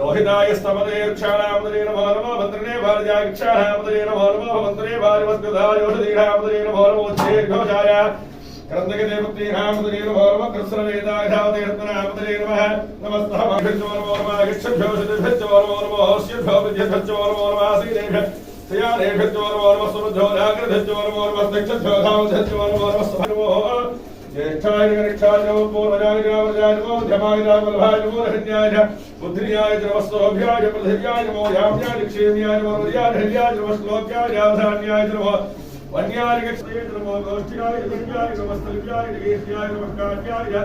रोहिताय स्तमदे क्षाणामदे नमो नमः भद्रने भार्याय क्षाणामदे नमो नमः भद्रने भार्यवस्कदाय ओषधीनामदे नमो नमः उच्चेर्घोषाय क्रन्दके देवते नामदे नमो नमः कृष्णवेदाय धावते रत्नामदे नमः नमस्तः माभिर्जो नमो नमः यक्षभ्यो शतिभ्यो नमो नमः हस्यभ्यो विद्यभ्यो नमो नमः सीदेभ्यो सयानेभ्यो नमो नमः सुरभ्यो नागरभ्यो नमो नमः दक्षभ्यो धावभ्यो नमो नमः नमो ज्येष्ठाय गणेशाय नमो पूर्वजाय रामजाय नमो मध्यमाय रामवल्लभाय नमो रहिण्याय बुद्धियाय नमस्तोभ्याय पृथिव्याय नमो याम्याय क्षेम्याय नमो मर्याय हल्याय नमो श्लोक्याय यावधान्याय नमो वन्याय गच्छते नमो गोष्ठ्याय दिव्याय नमस्तल्भ्याय निगेश्याय नमः कार्याय